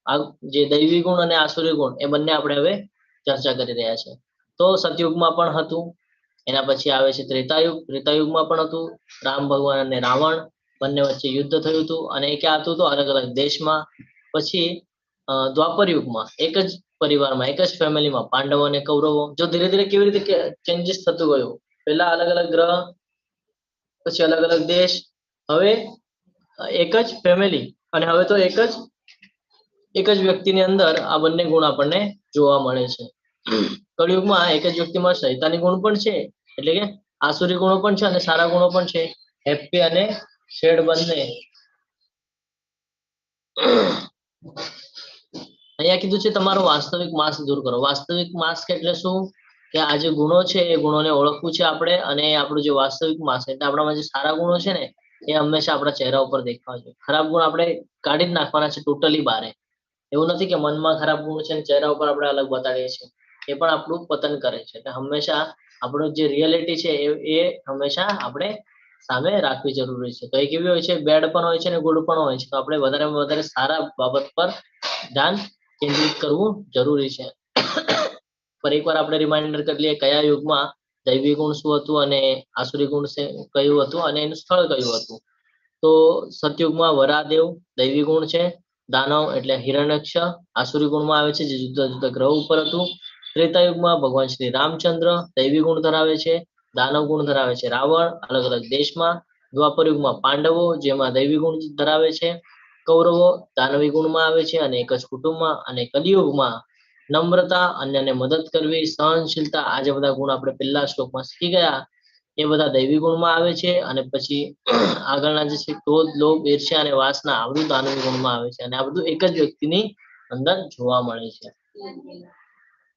આ જે દૈવી ગુણ અને આસુરી ગુણ એ બંને આપણે હવે ચર્ચા કરી રહ્યા છે. તો સતયુગમાં પણ હતું, એના પછી આવે છે ત્રેતાયુગ. ત્રેતાયુગમાં પણ હતું રામ ભગવાન અને રાવણ, બંને વચ્ચે યુદ્ધ થયું હતું અને એ ક્યાં હતું તો અલગ અલગ દેશમાં. પછી દ્વાપર યુગમાં એક જ પરિવારમાં એક જ ફેમિલીમાં પાંડવો અને કૌરવો. જો ધીરે ધીરે કેવી રીતે ચેન્જીસ થતું ગયું, પહેલા અલગ અલગ ગ્રહ, પછી અલગ અલગ દેશ, હવે એક જ ફેમિલી, અને હવે તો એક જ વ્યક્તિની અંદર આ બંને ગુણ આપણને જોવા મળે છે. કળિયુગમાં એક જ વ્યક્તિમાં શૈતાની ગુણ પણ છે, એટલે કે આસુરી ગુણો પણ છે અને સારા ગુણો પણ છે. હેપ્પી અને શેડ બંને. અહીંયા કીધું છે તમારો વાસ્તવિક માસ દૂર કરો. વાસ્તવિક માસ એટલે શું? કે આ જે ગુણો છે એ ગુણોને ઓળખવું છે આપણે, અને આપણું જે વાસ્તવિક માસ એટલે આપણામાં જે સારા ગુણો છે ને એ હંમેશા આપણા ચહેરા ઉપર દેખાવા જોઈએ. ખરાબ ગુણ આપણે કાઢી જ નાખવાના છે ટોટલી બારે. એવું નથી કે મનમાં ખરાબ ગુણ છે અને ચહેરા ઉપર આપણે અલગ બતાડીએ છીએ, એ પણ આપણું પતન કરે છે. એટલે હંમેશા આપણું જે રિયાલિટી છે એ હંમેશા આપણે સામે રાખવી જરૂરી છે. તો એ કેવી હોય છે? બેડ પણ હોય છે અને ગુડ પણ હોય છે. તો આપણે વધારેમાં વધારે સારા બાબત પર ધ્યાન કેન્દ્રિત કરવું જરૂરી છે. પર એકવાર આપણે રિમાઇન્ડર કરી લઈએ કયા યુગમાં દૈવી ગુણ શું હતું અને આસુરી ગુણ કયું હતું અને એનું સ્થળ કયું હતું. તો સતયુગમાં વરાદેવ દૈવી ગુણ છે. દાનવ એટલે હિરણ્યક્ષ આસુરી ગુણમાં આવે છે, જે જુદા જુદા ગ્રહ ઉપર હતું. ત્રેતાયુગમાં ભગવાન શ્રી રામચંદ્ર દૈવી ગુણ ધરાવે છે. દાનવ ગુણ ધરાવે છે રાવણ, અલગ અલગ દેશમાં. દ્વાપર યુગમાં પાંડવો, જેમાં દૈવી ગુણ ધરાવે છે. કૌરવો દાનવી ગુણમાં આવે છે અને એક જ કુટુંબમાં. અને કલિયુગમાં નમ્રતા, અન્યને મદદ કરવી, સહનશીલતા, આ જે બધા ગુણ આપણે પહેલા શ્લોકમાં શીખી ગયા એ બધા દૈવી ગુણમાં આવે છે. અને પછી આગળના જે છે ક્રોધ, લોભ, ઈર્ષ્યા અને વાસના, આ બધું દાનવી ગુણમાં આવે છે. અને આ બધું એક જ વ્યક્તિની અંદર જોવા મળે છે.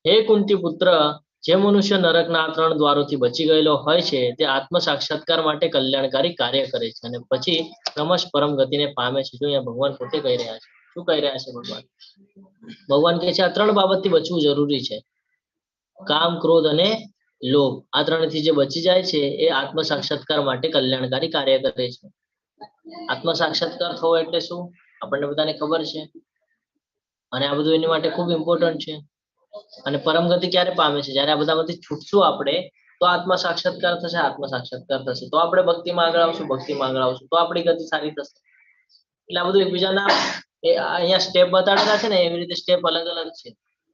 હે કુંતી પુત્ર, જે મનુષ્ય નરકના આ 3 દ્વારોથી બચી ગયેલો હોય છે તે આત્મ સાક્ષાત્કાર માટે કલ્યાણકારી કાર્ય કરે છે અને પછી ક્રમશ પરમ ગતિને પામે છે. જો અહીંયા ભગવાન પોતે કહી રહ્યા છે. શું કહી રહ્યા છે ભગવાન? ભગવાન કહે છે આ 3 બાબતથી બચવું જરૂરી છે. કામ, ક્રોધ અને લોભ, આ 3 થી જે બચી જાય છે એ આત્મ સાક્ષાત્કાર માટે કલ્યાણકારી કાર્ય કરે છે. આત્મ સાક્ષાત્કાર થવો એટલે શું? આપણને બધાને ખબર છે, અને આ બધું એની માટે ખૂબ ઇમ્પોર્ટન્ટ છે. અને પરમ ગતિ ક્યારે પામે છે? જ્યારે આ બધામાંથી છૂટશું આપણે તો આત્મ સાક્ષાત્કાર થશે. આત્મ સાક્ષાત્કાર થશે તો આપણે ભક્તિમાં આગળ આવશું, ભક્તિમાં આગળ આવશું તો આપણી ગતિ સારી થશે. એટલે આ બધું એકબીજાના અહીંયા સ્ટેપ બતાડેલા છે ને એવી રીતે સ્ટેપ અલગ અલગ છે.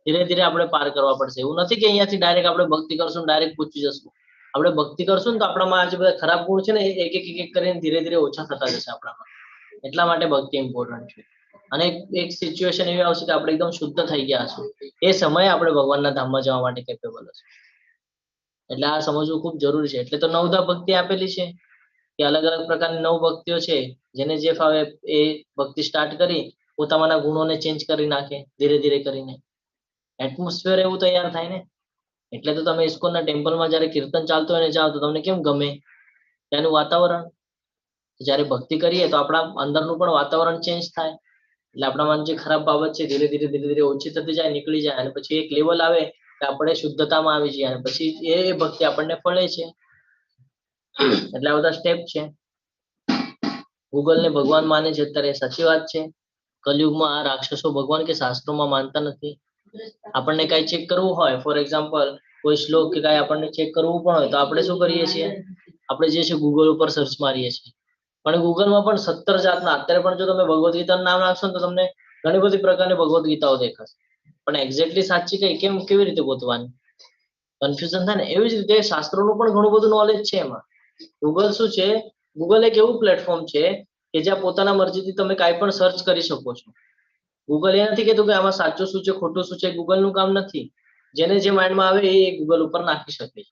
ધીરે ધીરે આપણે પાર કરવા પડશે. એવું નથી કે અહીંયાથી ડાયરેક્ટ આપણે ભક્તિ કરશું, ડાયરેક્ટ પહોંચી જશું. આપણે ભક્તિ કરશું ને તો આપણામાં આ જે બધા ખરાબ ગુણ છે ને એ એક એક એક કરીને ધીરે ધીરે ઓછા થતા જશે આપણામાં. એટલા માટે ભક્તિ ઇમ્પોર્ટન્ટ છે. અને એક સિચ્યુએશન એવી આવશે કે આપણે એકદમ શુદ્ધ થઈ ગયા હશું, એ સમયે આપણે ભગવાનના ધામમાં જવા માટે કેપેબલ હશું. એટલે આ સમજવું ખૂબ જરૂરી છે. એટલે તો 9 ભક્તિ આપેલી છે કે અલગ અલગ પ્રકારની 9 ભક્તિઓ છે. જેને જે ફાવે એ ભક્તિ સ્ટાર્ટ કરી પોતાના ગુણોને ચેન્જ કરી નાખે ધીરે ધીરે કરીને. એટમોસ્ફિયર એવું તૈયાર થાય ને. એટલે તો તમે ઇસ્કોનના ટેમ્પલમાં જ્યારે કીર્તન ચાલતું હોય ને જાઓ તો તમને કેમ ગમે? ત્યાંનું વાતાવરણ. જ્યારે ભક્તિ કરીએ તો આપણા અંદરનું પણ વાતાવરણ ચેન્જ થાય. એટલે આપણામાં જે ખરાબ બાબત છે ધીરે ધીરે ધીરે ધીરે ઓછી થતી જાય, નીકળી જાય, અને પછી એક લેવલ આવે કે આપણે શુદ્ધતામાં આવી જઈએ અને પછી એ ભક્તિ આપણને ફળે છે. એટલે આ બધા સ્ટેપ છે. ગૂગલ ને ભગવાન માને છે અત્યારે, સાચી વાત છે. કલયુગમાં આ રાક્ષસો ભગવાન કે શાસ્ત્રોમાં માનતા નથી. આપણને કઈ ચેક કરવું હોય, ફોર એક્ઝામ્પલ કોઈ શ્લોક કે કઈ આપણને ચેક કરવું પણ હોય તો આપણે શું કરીએ છીએ? આપણે જે છે ગૂગલ ઉપર સર્ચ મારીએ છીએ. પણ ગૂગલમાં પણ 17 જાતના, અત્યારે પણ જો તમે ભગવદ્ ગીતાનું નામ નાખશો ને તો તમને ઘણી બધી પ્રકારની ભગવદ્ ગીતાઓ દેખાશે. પણ એક્ઝેક્ટલી સાચી કેવી રીતે ગોતવાની? કન્ફ્યુઝન થાય ને. એવી જ રીતે શાસ્ત્રોનું પણ ઘણું બધું નોલેજ છે એમાં. ગૂગલ શું છે? ગૂગલ એક એવું પ્લેટફોર્મ છે કે જ્યાં પોતાના મરજીથી તમે કાંઈ પણ સર્ચ કરી શકો છો. ગૂગલ એ નથી કહેતું કે આમાં સાચું શું છે, ખોટું શું છે. ગૂગલનું કામ નથી. જેને જે માઇન્ડમાં આવે એ ગૂગલ ઉપર નાખી શકે છે.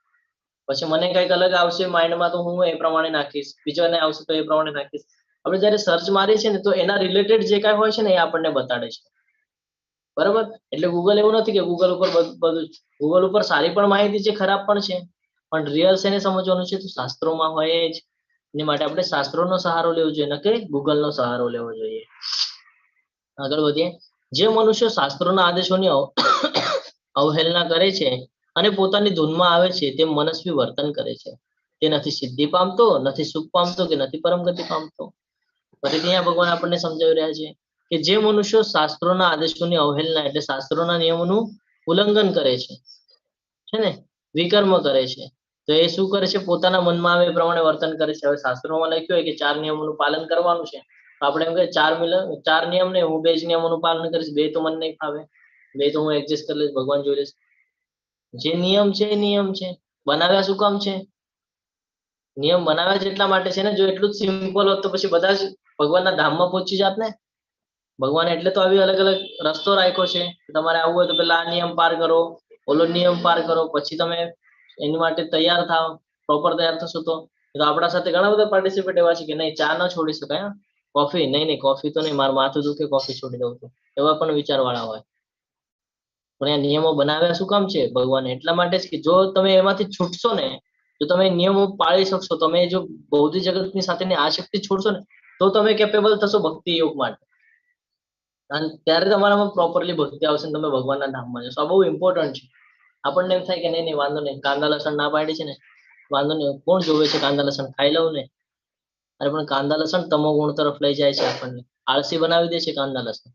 પછી મને કંઈક અલગ આવશે માઇન્ડમાં તો હું એ પ્રમાણે નાખીશ, બીજાને આવશે તો એ પ્રમાણે નાખીશ. આપણે જ્યારે સર્ચ મારીએ છીએ ને તો એના રિલેટેડ જે કાંઈ હોય છે ને એ આપણને બતાડે છે. બરાબર? એટલે ગૂગલ એવું નથી કે ગૂગલ ઉપર બધું. ગૂગલ ઉપર સારી પણ માહિતી છે, ખરાબ પણ છે. પણ રિયલ શેને સમજવાનું છે? તો શાસ્ત્રોમાં હોય જ. એની માટે આપણે શાસ્ત્રોનો સહારો લેવો જોઈએ, ન કે ગૂગલનો સહારો લેવો જોઈએ. આગળ વધીએ. જે મનુષ્ય શાસ્ત્રોના આદેશોની અવહેલના કરે છે અને પોતાની ધૂનમાં આવે છે તે મનસ્વી વર્તન કરે છે. તે નથી સિદ્ધિ પામતો, નથી સુખ પામતો કે નથી પરમ ગતિ પામતો. ફરીથી અહીંયા ભગવાન આપણને સમજાવી રહ્યા છે કે જે મનુષ્યો શાસ્ત્રોના આદેશોની અવહેલના એટલે શાસ્ત્રોના નિયમોનું ઉલ્લંઘન કરે છે ને વિકર્મ કરે છે, તો એ શું કરે છે, પોતાના મનમાં આવે એ પ્રમાણે વર્તન કરે છે. હવે શાસ્ત્રોમાં લખ્યું હોય કે 4 નિયમોનું પાલન કરવાનું છે, તો આપણે એમ કે 4 નિયમ નહીં, હું 2 જ નિયમોનું પાલન કરીશ, 2 તો મને નહીં ફાવે, 2 તો હું એડજસ્ટ કરી લઈશ, ભગવાન જોઈ લેશે. જે નિયમ છે એ નિયમ છે, બનાવ્યા શું કામ છે? નિયમ બનાવ્યા જ એટલા માટે છે ને. જો એટલું જ સિમ્પલ હોત તો પછી બધા જ ભગવાનના ધામમાં પહોંચી જાત ને. ભગવાને એટલે તો આવી અલગ અલગ રસ્તો રાખ્યો છે. તમારે આવવું હોય તો પેલા આ નિયમ પાર કરો, ઓલો નિયમ પાર કરો, પછી તમે એની માટે તૈયાર થાવ. પ્રોપર તૈયાર થશો તો આપણા સાથે ઘણા બધા પાર્ટિસિપેટ એવા છે કે નહીં, ચા ન છોડી શકાય, કોફી નહીં, કોફી તો નહીં, મારું માથું દુખે, કોફી છોડી દઉં છું, એવા પણ વિચારવાળા હોય. પણ આ નિયમો બનાવ્યા શું કામ છે ભગવાને? એટલા માટે જ કે જો તમે એમાંથી છૂટશો ને, જો તમે નિયમો પાળી શકશો, તમે જો ભૌતિક જગતની સાથેની આસક્તિ છોડશો ને, તો તમે કેપેબલ થશો ભક્તિ યોગ માટે. અને ત્યારે તમારામાં પ્રોપરલી ભક્તિ આવશે ને તમે ભગવાનના ધામમાં જશો. આ બહુ ઇમ્પોર્ટન્ટ છે. આપણને એમ થાય કે નહીં વાંધો નહીં, કાંદા લસણ ના પાડી છે ને, વાંધો નહીં, કોણ જોવે છે કાંદા લસણ, ખાઈ લઉં ને. અરે પણ કાંદા લસણ તમો ગુણ તરફ લઈ જાય છે આપણને, આળસી બનાવી દે છે કાંદા લસણ.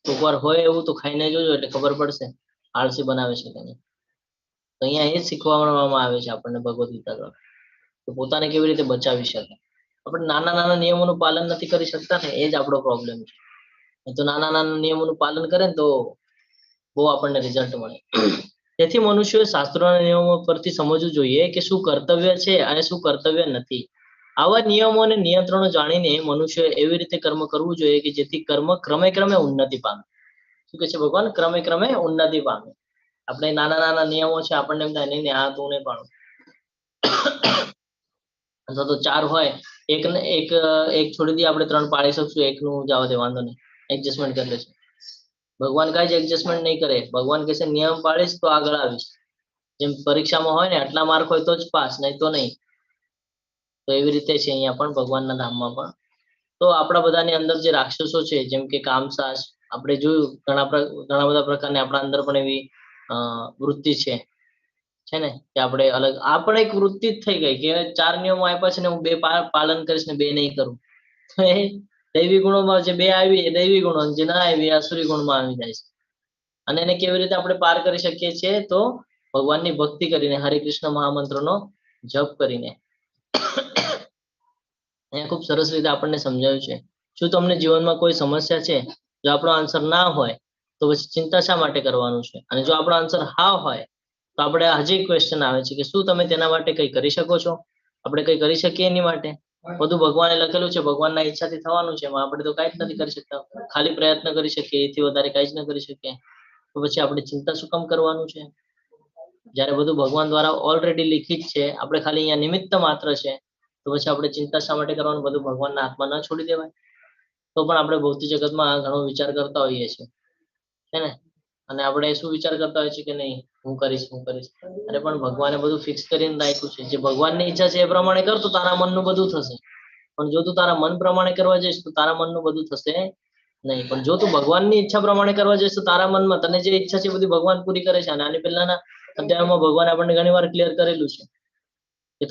એકવાર હોય એવું તો ખાઈને જોજો એટલે ખબર પડશે આળસી બનાવે છે કે નહીં. તો અહીંયા એ જ શીખવાડવામાં આવે છે આપણને ભગવદ ગીતા દ્વારા, તો પોતાને કેવી રીતે બચાવી શકે. આપણે નાના નાના નિયમોનું પાલન નથી કરી શકતા ને, એ જ આપણો પ્રોબ્લેમ છે. તો નાના નાના નિયમોનું પાલન કરે ને તો બહુ આપણને રિઝલ્ટ મળે. તેથી મનુષ્યોએ શાસ્ત્રોના નિયમો પરથી સમજવું જોઈએ કે શું કર્તવ્ય છે અને શું કર્તવ્ય નથી. આવા નિયમો અને નિયંત્રણો જાણીને મનુષ્યોએ એવી રીતે કર્મ કરવું જોઈએ કે જેથી કર્મ ક્રમે ક્રમે ઉન્નતિ પામે. શું કે છે ભગવાન? ક્રમે ક્રમે ઉન્નતિ પામે. આપણે નાના નાના નિયમો છે, આપણને એમ થાય નહીં આ તું નહીં પાડું, અથવા તો 4 હોય, એક છોડી દઈએ, આપણે 3 પાડી શકશું, એકનું જવા દે, વાંધો નહીં, એડજસ્ટમેન્ટ કરી લેશું. ભગવાન કઈ જ એડજસ્ટમેન્ટ નહીં કરે. ભગવાન કહેશે નિયમ પાડીશ તો આગળ આવીશ. જેમ પરીક્ષામાં હોય ને, આટલા માર્ક હોય તો જ પાસ, નહીં તો નહીં. તો એવી રીતે છે અહીંયા પણ ભગવાનના ધામમાં પણ. તો આપણા બધાની અંદર જે રાક્ષસો છે, જેમ કે કામસાસ, આપણે જોયું ઘણા બધા પ્રકારની આપણા અંદર પણ એવી વૃત્તિ છે ને, કે આપણે અલગ, આ પણ એક વૃત્તિ જ થઈ ગઈ કે 4 નિયમો આપ્યા છે ને હું 2 પાલન કરીશ ને 2 નહીં કરું. તો એ દૈવી ગુણોમાં જે 2 આવી એ દૈવી ગુણો, જે ના આવી એ આસુરી ગુણમાં આવી જાય છે. અને એને કેવી રીતે આપણે પાર કરી શકીએ છીએ? તો ભગવાનની ભક્તિ કરીને, હરે કૃષ્ણ મહામંત્રનો જપ કરીને. અહીંયા ખૂબ સરસ રીતે આપણને સમજાવ્યું છે. શું તમને જીવનમાં કોઈ સમસ્યા છે? જો આપણો આન્સર ના હોય તો પછી ચિંતા શા માટે કરવાનું છે? અને જો આપણો આન્સર હા હોય તો આપણે હજી ક્વેશ્ચન આવે છે કે શું તમે તેના માટે કંઈ કરી શકો છો? આપણે કંઈ કરી શકીએ એની માટે? બધું ભગવાને લખેલું છે, ભગવાનના ઈચ્છાથી થવાનું છે, એમાં આપણે તો કાંઈ જ નથી કરી શકતા. ખાલી પ્રયત્ન કરી શકીએ, એથી વધારે કાંઈ જ ન કરી શકીએ. તો પછી આપણે ચિંતા શું કામ કરવાનું છે? જ્યારે બધું ભગવાન દ્વારા ઓલરેડી લિખિત છે, આપણે ખાલી અહીંયા નિમિત્ત માત્ર છે, તો પછી આપણે ચિંતા શા માટે કરવાનું? બધું ભગવાનના હાથમાં ન છોડી દેવાય? તો પણ આપણે ભૌતિક જગતમાં ઘણો વિચાર કરતા હોઈએ છીએ, છે ને. અને આપણે શું વિચાર કરતા હોઈએ છીએ કે નહીં હું કરીશ. અરે પણ ભગવાને બધું ફિક્સ કરીને રાખ્યું છે. જે ભગવાનની ઈચ્છા છે એ પ્રમાણે કર તો તારા મનનું બધું થશે. પણ જો તું તારા મન પ્રમાણે કરવા જઈશ તો તારા મનનું બધું થશે નહીં. પણ જો તું ભગવાનની ઈચ્છા પ્રમાણે કરવા જઈશ તો તારા મનમાં તને જે ઈચ્છા છે બધી ભગવાન પૂરી કરે છે. અને આની પહેલાના અધ્યાયમાં ભગવાન આપણને ઘણી વાર ક્લિયર કરેલું છે કે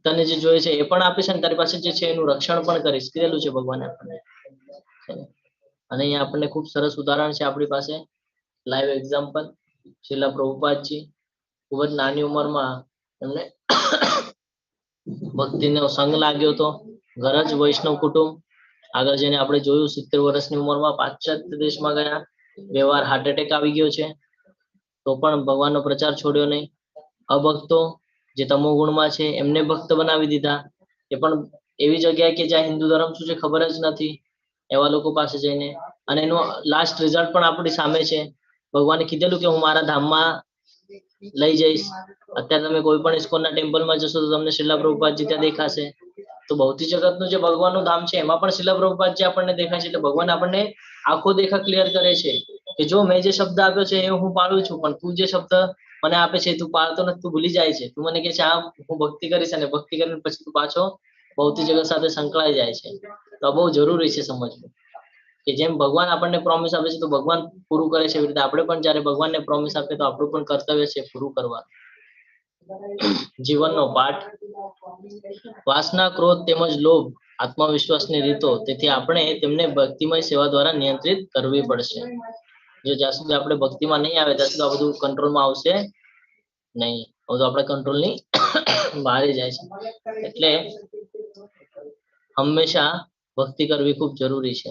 તને જે જોઈએ છે એ પણ આપે છે, ને તારી પાસે જે છે એનું રક્ષણ પણ કરીશ, કરેલું છે ભગવાને આપણને. અને અહીંયા આપણને ખૂબ સરસ ઉદાહરણ છે આપણી પાસે, લાઈવ એક્ઝામ્પલ. શ્રીલા પ્રભુપાદજી ખૂબ જ નાની ઉંમરમાં એમને ભક્તિનો સંગ લાગ્યો હતો. ઘર જ વૈષ્ણવ કુટુંબ. આગળ જઈને આપણે જોયું 70 વર્ષની ઉંમરમાં પાશ્ચાત્ય દેશમાં ગયા, 2 વાર હાર્ટ એટેક આવી ગયો છે, તો પણ ભગવાનનો પ્રચાર છોડ્યો નહીં. અભક્તો જે તમો ગુણમાં છે એમને ભક્ત બનાવી દીધા. એ પણ એવી જગ્યાએ કે જ્યાં હિન્દુ ધર્મ શું છે ખબર જ નથી, એવા લોકો પાસે જઈને. અને એનું લાસ્ટ રિઝલ્ટ પણ આપણી સામે છે. ભગવાને કીધેલું કે હું મારા ધામમાં લઈ જઈશ. અત્યારે તમે કોઈ પણ ઇસ્કોનના ટેમ્પલમાં જશો તો તમને શ્રીલા પ્રભુપાદજી ત્યાં દેખાશે. તો ભૌતિક જગતનું જે ભગવાનનું ધામ છે એમાં પણ શ્રીલા પ્રભુપાદજી આપણને દેખાય છે. એટલે ભગવાન આપણને આખો દેખા ક્લિયર કરે છે કે જો મેં જે શબ્દ આપ્યો છે એ હું પાળું છું, પણ તું જે શબ્દ મને આપે છે તું પાળતો નથી, તું ભૂલી જાય છે. તું મને કહે છે આ હું ભક્તિ કરીશ, અને ભક્તિ કરીને પછી તું પાછો ભૌતિક જગત સાથે સંકળાઈ જાય છે. તો આ બહુ જરૂરી છે સમજવું કે જેમ ભગવાન આપણને પ્રોમિસ આપે છે તો ભગવાન પૂરું કરે છે, એવી રીતે આપણે પણ જ્યારે ભગવાનને પ્રોમિસ આપીએ તો આપણું પણ કર્તવ્ય છે પૂરું કરવાનું. જીવનનો પાઠ. વાસના, ક્રોધ તેમજ લોભ આત્મવિશ્વાસની રીતો, તેથી આપણે તેમને ભક્તિમય સેવા દ્વારા નિયંત્રિત કરવી પડશે. જો જ્યાં સુધી આપણે ભક્તિમાં નહીં આવે ત્યાં સુધી આ બધું કંટ્રોલમાં આવશે નહીં. હવે તો આપણા કંટ્રોલની બહાર જાય છે. એટલે હંમેશા ભક્તિ કરવી ખૂબ જરૂરી છે.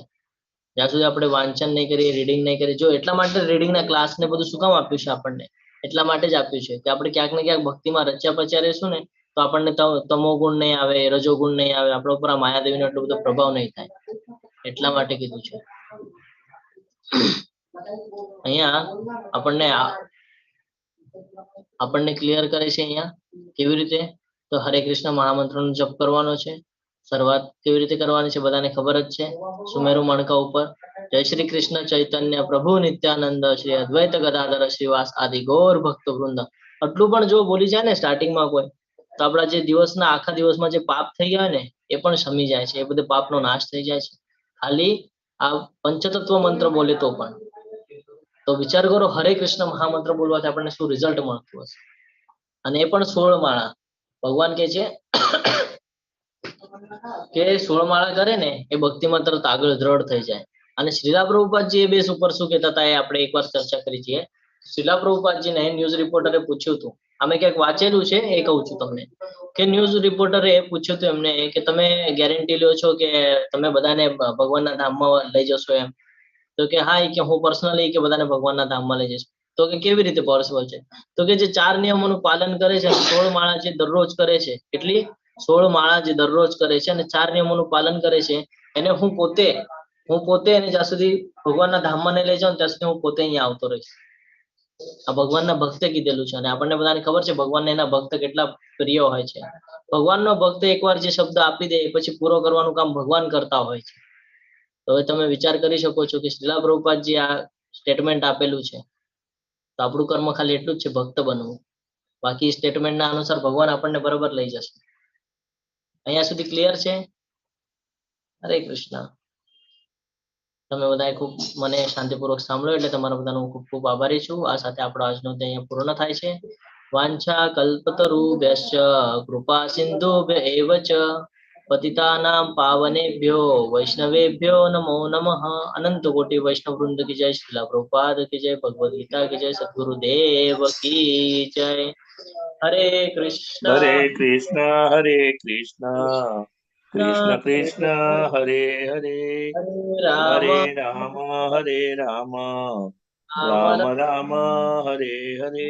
જ્યાં સુધી આપણે વાંચન નહીં કરીએ, રીડિંગ નહીં કરીએ, જો એટલા માટે રીડિંગના ક્લાસ ને બધું શું કામ આપ્યું છે આપણને? એટલા માટે જ આપ્યું છે કે આપણે ક્યાંક ને ક્યાંક ભક્તિમાં રચ્યા પચ્યા રહીશું ને તો આપણને તમો ગુણ નહીં આવે, રજો ગુણ નહીં આવે, આપણા ઉપર આ માયાદેવીનો એટલો બધો પ્રભાવ નહીં થાય. એટલા માટે કીધું છે. અહીંયા આપણને ક્લિયર કરે છે. અહીંયા કેવી રીતે? તો હરે કૃષ્ણ મહામંત્રનો જપ કરવાનો છે. શરૂઆત કેવી રીતે કરવાની છે બધાને ખબર જ છે. સુમેરુ મણકા ઉપર જય શ્રી કૃષ્ણ ચૈતન્ય પ્રભુ નિત્યાનંદ શ્રી અદ્વૈત ગદાધર શ્રીવાસ આદિ ગૌર ભક્ત વૃંદ. આટલું પણ જો બોલી જાય ને સ્ટાર્ટિંગમાં કોઈ, તો આપણા જે દિવસના આખા દિવસમાં જે પાપ થઈ ગયા ને એ પણ શમી જાય છે. એ બધે પાપનો નાશ થઈ જાય છે ખાલી આ પંચતત્વ મંત્ર બોલે તો પણ. તો વિચાર કરો, હરે કૃષ્ણ મહામંત્ર બોલવાથી આપણને શું રિઝલ્ટ મળતું હશે? અને એ પણ 16 માળા. ભગવાન કે છે કે 16 માળા કરે ને એ ભક્તિમાં તરત આગળ દ્રઢ થઈ જાય. અને શ્રીલા પ્રભુપાદજી એ બેસ ઉપર શું કહેતા હતા એ આપણે એકવાર ચર્ચા કરી છે. શ્રીલા પ્રભુપાદજીને ન્યૂઝ રિપોર્ટરે પૂછ્યું હતું, અમે ક્યાંક વાંચેલું છે એ કહું છું તમને, કે ન્યૂઝ રિપોર્ટરે એ પૂછ્યું હતું એમને કે તમે ગેરંટી લ્યો છો કે તમે બધાને ભગવાનના ધામમાં લઈ જશો એમ? તો કે હા, કે હું પર્સનલી કે બધાને ભગવાનના ધામમાં લઈ જઈશ. તો કે કેવી રીતે પોસિબલ છે? તો કે જે 4 નિયમોનું પાલન કરે છે, 16 માળા જે દરરોજ કરે છે, એટલી 16 માળા જે દરરોજ કરે છે અને 4 નિયમોનું પાલન કરે છે, એને હું પોતે એને જ્યાં સુધી ભગવાનના ધામમાં નહીં લઈ જાઉં ત્યાં સુધી હું પોતે અહીંયા આવતો રહીશ. આ ભગવાનના ભક્તે કીધેલું છે. અને આપણને બધાને ખબર છે ભગવાનને એના ભક્ત કેટલા પ્રિય હોય છે. ભગવાનનો ભક્ત એકવાર જે શબ્દ આપી દે પછી પૂરો કરવાનું કામ ભગવાન કરતા હોય છે. તો હવે તમે વિચાર કરી શકો છો કે શ્રીલા પ્રભુપાદજી આ સ્ટેટમેન્ટ આપેલું છે, તો આપણું કર્મ ખાલી એટલું જ છે, ભક્ત બનવું. બાકી સ્ટેટમેન્ટના અનુસાર ભગવાન આપણને બરોબર લઈ જશે. અહીંયા સુધી ક્લિયર છે? હરે કૃષ્ણ. તમે બધાએ ખૂબ મને શાંતિપૂર્વક સાંભળ્યો એટલે તમારા બધાનો હું ખૂબ ખૂબ આભારી છું. આ સાથે આપણો આજનો અધ્યાય અહીંયા પૂર્ણ થાય છે. વાંછા કલ્પતરુભ્યશ્ચ કૃપા સિંધુભ્ય એવ ચ પતિતાનાં પાવનેભ્યો વૈષ્ણવેભ્યો નમો નમઃ. અનંત કોટી વૈષ્ણવ વૃંદ કી જય. શ્રીલા પ્રભુપાદ કી જય. ભગવદ ગીતા કી જય. સદગુરુદેવ કી જય. હરે કૃષ્ણ હરે કૃષ્ણ હરે કૃષ્ણ કૃષ્ણ કૃષ્ણ હરે હરે હરે હરે રામ હરે રામ રામ રામ હરે હરે.